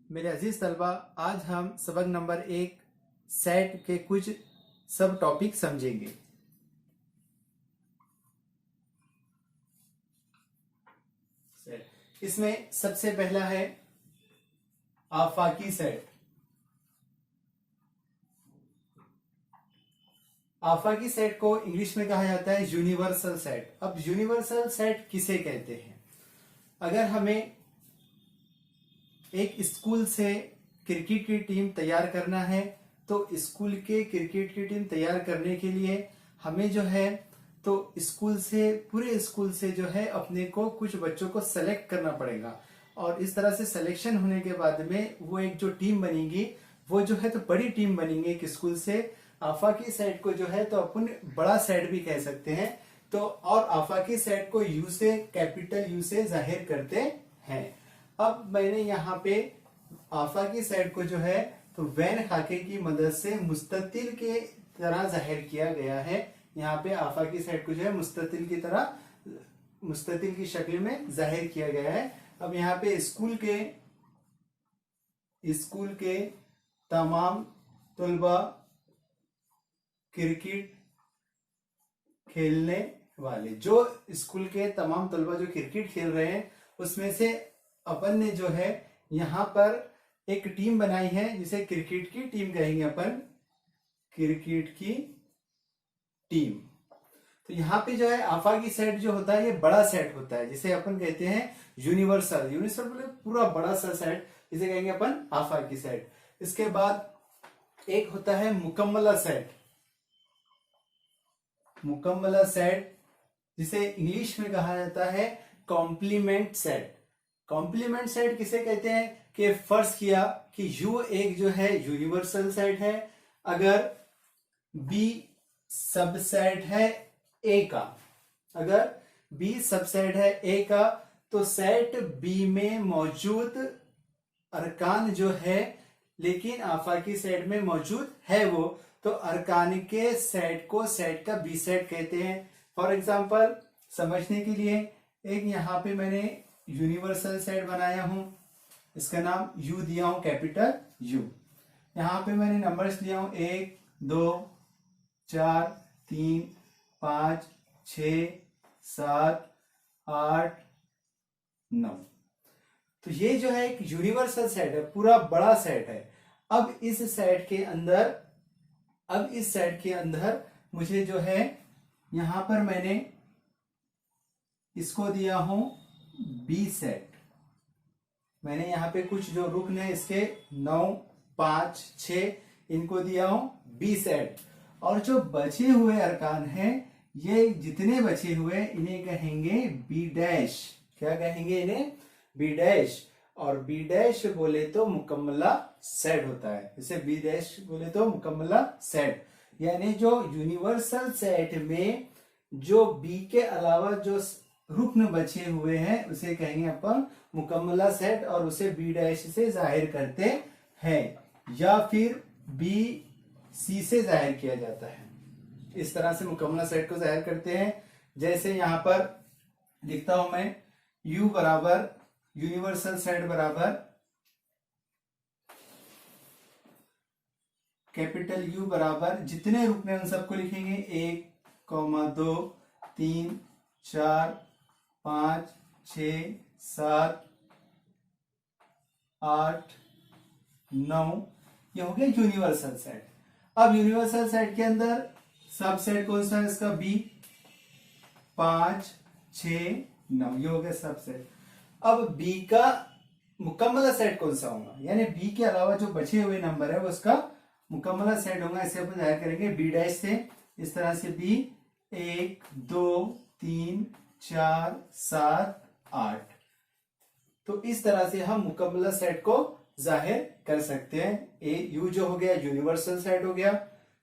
मेरे अजीज तलबा, आज हम सबक नंबर 1 सेट के कुछ सब टॉपिक समझेंगे। इसमें सबसे पहला है आफाकी सेट। आफाकी सेट को इंग्लिश में कहा जाता है यूनिवर्सल सेट। अब यूनिवर्सल सेट किसे कहते हैं? अगर हमें एक स्कूल से क्रिकेट की टीम तैयार करना है तो स्कूल के क्रिकेट की टीम तैयार करने के लिए हमें जो है तो पूरे स्कूल से जो है अपने को कुछ बच्चों को सेलेक्ट करना पड़ेगा, और इस तरह से सिलेक्शन होने के बाद में वो एक जो टीम बनेगी वो जो है तो बड़ी टीम बनेगी एक स्कूल से। आफाकी सेट को जो है तो अपन बड़ा सेट भी कह सकते हैं। तो और आफाकी सेट को यू से, कैपिटल यू से जाहिर करते हैं। अब मैंने यहाँ पे आफाकी सेट को जो है तो वैन खाके की मदद से मुस्ततिल के तरह जाहिर किया गया है। यहाँ पे आफाकी सेट को जो है मुस्ततिल की तरह, मुस्ततिल की शक्ल में जाहिर किया गया है। अब यहाँ पे स्कूल के तमाम तलबा क्रिकेट खेलने वाले, जो स्कूल के तमाम तलबा जो क्रिकेट खेल रहे हैं उसमें से अपन ने जो है यहाँ पर एक टीम बनाई है जिसे क्रिकेट की टीम कहेंगे अपन, क्रिकेट की टीम। तो यहाँ पे जो है आफाकी सेट जो होता है ये बड़ा सेट होता है, जिसे अपन कहते हैं यूनिवर्सल। यूनिवर्सल बोले पूरा बड़ा सा सेट, जिसे कहेंगे अपन आफाकी सेट। इसके बाद एक होता है मुकम्मला सेट। मुकम्मला सेट जिसे इंग्लिश में कहा जाता है कॉम्प्लीमेंट सेट। कॉम्प्लीमेंट सेट किसे कहते हैं कि फर्ज किया कि यू एक जो है यूनिवर्सल सेट है, अगर बी सबसेट है ए का, अगर बी सबसेट है ए का तो सेट बी में मौजूद अरकान जो है लेकिन आफाकी सेट में मौजूद है वो, तो अरकान के सेट को सेट का बी सेट कहते हैं। फॉर एग्जाम्पल समझने के लिए एक यहाँ पे मैंने यूनिवर्सल सेट बनाया हूं, इसका नाम यू दिया हूं, कैपिटल यू। यहां पे मैंने नंबर्स दिया हूं 1 2 4 3 5 6 7 8 9। तो ये जो है एक यूनिवर्सल सेट है, पूरा बड़ा सेट है। अब इस सेट के अंदर मुझे जो है यहां पर मैंने इसको दिया हूं बी सेट। मैंने यहाँ पे कुछ जो रुकन है इसके 9 5 6 इनको दिया हूं बी सेट, और जो बचे हुए अरकान हैं ये जितने बचे हुए इन्हें कहेंगे बी डैश। क्या कहेंगे इन्हें? B dash. और बी डैश बोले तो मुकम्मला सेट होता है, जैसे बी डैश बोले तो मुकम्मला सेट। यानी जो यूनिवर्सल सेट में जो बी के अलावा जो रुकन बचे हुए हैं उसे कहेंगे अपन मुकम्मला सेट, और उसे बी डैश से जाहिर करते हैं, या फिर बी सी से जाहिर किया जाता है। इस तरह से मुकम्मला सेट को जाहिर करते हैं। जैसे यहां पर लिखता हूं मैं यू बराबर यूनिवर्सल सेट बराबर कैपिटल यू बराबर जितने रुकने उन सबको लिखेंगे 1 2 3 4 5 6 7 8 9। ये हो गया यूनिवर्सल सेट। अब यूनिवर्सल सेट के अंदर सब सेट कौन सा है इसका? बी 5 6 9, ये हो गया सब सेट। अब बी का मुकम्मला सेट कौन सा होगा? यानी बी के अलावा जो बचे हुए नंबर है वो उसका मुकम्मला सेट होगा। इसे अपन जाहिर करेंगे बी डैश से। इस तरह से बी 1 2 3 4 7 8। तो इस तरह से हम मुकम्मला सेट को जाहिर कर सकते हैं। ए यू जो हो गया यूनिवर्सल सेट हो गया,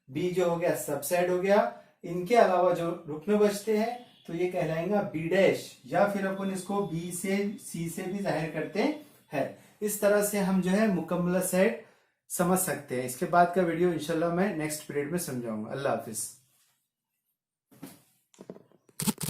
बी जो हो गया सब सेट हो गया, इनके अलावा जो रुकने बचते हैं तो ये कहलाएगा बी डैश, या फिर अपन इसको बी से सी से भी जाहिर करते हैं। इस तरह से हम जो है मुकम्मला सेट समझ सकते हैं। इसके बाद का वीडियो इंशाल्लाह मैं नेक्स्ट पीरियड में समझाऊंगा। अल्लाह हाफिज।